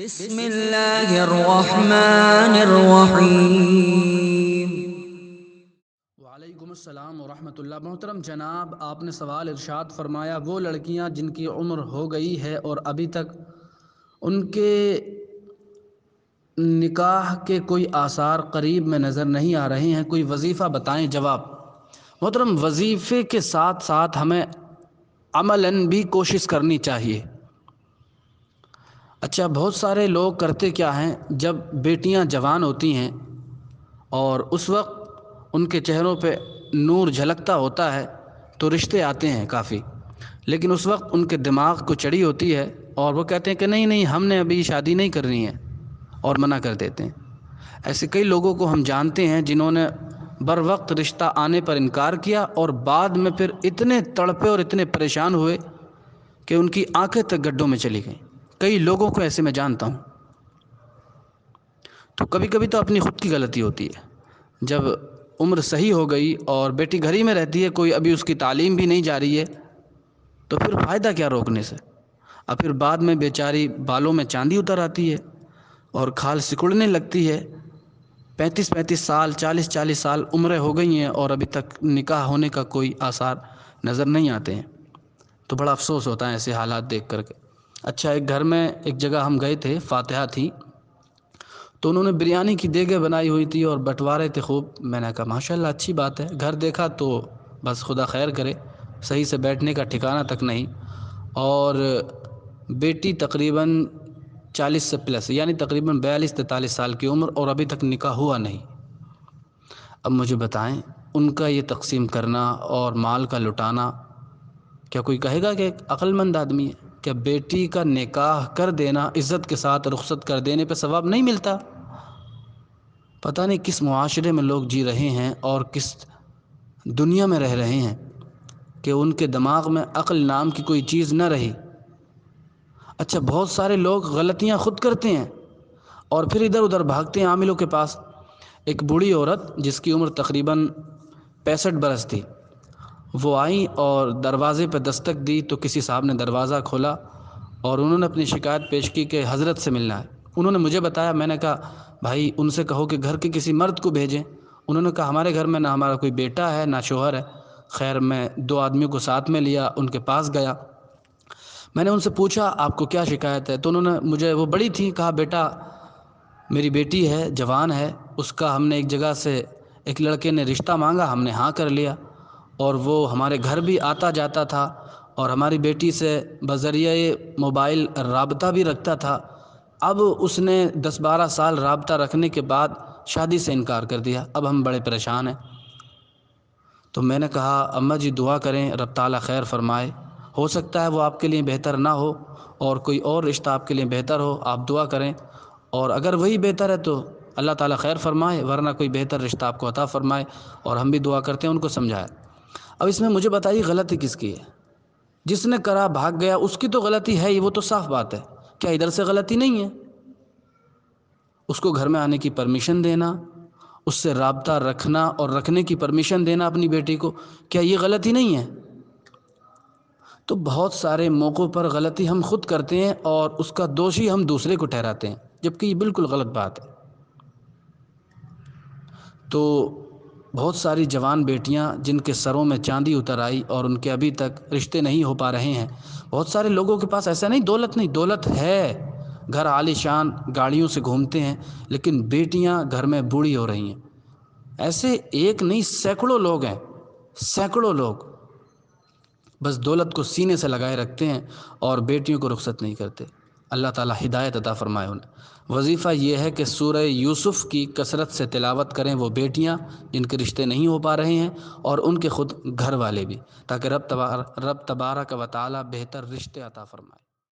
بسم اللہ الرحمن الرحیم۔ وعلیکم السلام ورحمۃ اللہ۔ محترم جناب، آپ نے سوال ارشاد فرمایا وہ لڑکیاں جن کی عمر ہو گئی ہے اور ابھی تک ان کے نکاح کے کوئی آثار قریب میں نظر نہیں آ رہے ہیں، کوئی وظیفہ بتائیں۔ جواب: محترم، وظیفے کے ساتھ ساتھ ہمیں عملاً بھی کوشش کرنی چاہیے۔ اچھا، بہت سارے لوگ کرتے کیا ہیں، جب بیٹیاں جوان ہوتی ہیں اور اس وقت ان کے چہروں پہ نور جھلکتا ہوتا ہے تو رشتے آتے ہیں کافی، لیکن اس وقت ان کے دماغ کو چڑھی ہوتی ہے اور وہ کہتے ہیں کہ نہیں نہیں، ہم نے ابھی شادی نہیں کرنی ہے، اور منع کر دیتے ہیں۔ ایسے کئی لوگوں کو ہم جانتے ہیں جنہوں نے بر وقت رشتہ آنے پر انکار کیا اور بعد میں پھر اتنے تڑپے اور اتنے پریشان ہوئے کہ ان کی آنکھیں تک گڈھوں میں چلی گئیں۔ کئی لوگوں کو ایسے میں جانتا ہوں۔ تو کبھی کبھی تو اپنی خود کی غلطی ہوتی ہے۔ جب عمر صحیح ہو گئی اور بیٹی گھر ہی میں رہتی ہے، کوئی ابھی اس کی تعلیم بھی نہیں جاری ہے، تو پھر فائدہ کیا روکنے سے؟ اور پھر بعد میں بیچاری بالوں میں چاندی اتر آتی ہے اور کھال سکڑنے لگتی ہے۔ 35 سال 40 سال عمریں ہو گئی ہیں اور ابھی تک نکاح ہونے کا کوئی آثار نظر نہیں آتے ہیں، تو بڑا افسوس ہوتا ہے ایسے حالات دیکھ کر کے۔ اچھا، ایک گھر میں ایک جگہ ہم گئے تھے، فاتحہ تھی، تو انہوں نے بریانی کی دیگیں بنائی ہوئی تھی اور بٹوارے تھے خوب۔ میں نے کہا ماشاءاللہ اچھی بات ہے۔ گھر دیکھا تو بس خدا خیر کرے، صحیح سے بیٹھنے کا ٹھکانہ تک نہیں، اور بیٹی تقریباً 40 سے پلس، یعنی تقریباً 42-43 سال کی عمر، اور ابھی تک نکاح ہوا نہیں۔ اب مجھے بتائیں، ان کا یہ تقسیم کرنا اور مال کا لٹانا، کیا کوئی کہے گا کہ ایک عقل مند آدمی ہے؟ کہ بیٹی کا نکاح کر دینا، عزت کے ساتھ رخصت کر دینے پہ ثواب نہیں ملتا؟ پتہ نہیں کس معاشرے میں لوگ جی رہے ہیں اور کس دنیا میں رہ رہے ہیں کہ ان کے دماغ میں عقل نام کی کوئی چیز نہ رہی۔ اچھا، بہت سارے لوگ غلطیاں خود کرتے ہیں اور پھر ادھر ادھر بھاگتے ہیں عاملوں کے پاس۔ ایک بوڑھی عورت جس کی عمر تقریباً 65 برس تھی، وہ آئیں اور دروازے پہ دستک دی تو کسی صاحب نے دروازہ کھولا اور انہوں نے اپنی شکایت پیش کی کہ حضرت سے ملنا ہے۔ انہوں نے مجھے بتایا، میں نے کہا بھائی ان سے کہو کہ گھر کے کسی مرد کو بھیجیں۔ انہوں نے کہا ہمارے گھر میں نہ ہمارا کوئی بیٹا ہے نہ شوہر ہے۔ خیر، میں 2 آدمیوں کو ساتھ میں لیا، ان کے پاس گیا۔ میں نے ان سے پوچھا آپ کو کیا شکایت ہے؟ تو انہوں نے مجھے، وہ بڑی تھی، کہا بیٹا میری بیٹی ہے، جوان ہے، اس کا ہم نے ایک جگہ سے ایک لڑکے نے رشتہ مانگا، ہم نے ہاں کر لیا، اور وہ ہمارے گھر بھی آتا جاتا تھا اور ہماری بیٹی سے بذریعہ موبائل رابطہ بھی رکھتا تھا۔ اب اس نے 10-12 سال رابطہ رکھنے کے بعد شادی سے انکار کر دیا، اب ہم بڑے پریشان ہیں۔ تو میں نے کہا اماں جی دعا کریں، رب تعالیٰ خیر فرمائے، ہو سکتا ہے وہ آپ کے لیے بہتر نہ ہو اور کوئی اور رشتہ آپ کے لیے بہتر ہو، آپ دعا کریں، اور اگر وہی بہتر ہے تو اللہ تعالیٰ خیر فرمائے، ورنہ کوئی بہتر رشتہ آپ کو عطا فرمائے، اور ہم بھی دعا کرتے ہیں ان کو سمجھائے۔ اب اس میں مجھے بتائیے غلطی کس کی ہے؟ جس نے کرا بھاگ گیا اس کی تو غلطی ہے ہی، وہ تو صاف بات ہے۔ کیا ادھر سے غلطی نہیں ہے؟ اس کو گھر میں آنے کی پرمیشن دینا، اس سے رابطہ رکھنا اور رکھنے کی پرمیشن دینا اپنی بیٹی کو، کیا یہ غلطی نہیں ہے؟ تو بہت سارے موقعوں پر غلطی ہم خود کرتے ہیں اور اس کا دوشی ہم دوسرے کو ٹھہراتے ہیں، جبکہ یہ بالکل غلط بات ہے۔ تو بہت ساری جوان بیٹیاں جن کے سروں میں چاندی اتر آئی اور ان کے ابھی تک رشتے نہیں ہو پا رہے ہیں۔ بہت سارے لوگوں کے پاس ایسا نہیں دولت ہے، گھر عالی شان گاڑیوں سے گھومتے ہیں، لیکن بیٹیاں گھر میں بوڑھی ہو رہی ہیں۔ ایسے ایک نہیں، سینکڑوں لوگ ہیں، سینکڑوں لوگ بس دولت کو سینے سے لگائے رکھتے ہیں اور بیٹیوں کو رخصت نہیں کرتے۔ اللہ تعالیٰ ہدایت عطا فرمائے انہیں۔ وظیفہ یہ ہے کہ سورہ یوسف کی کثرت سے تلاوت کریں وہ بیٹیاں جن کے رشتے نہیں ہو پا رہے ہیں، اور ان کے خود گھر والے بھی، تاکہ رب تبارک و تعالیٰ بہتر رشتے عطا فرمائے۔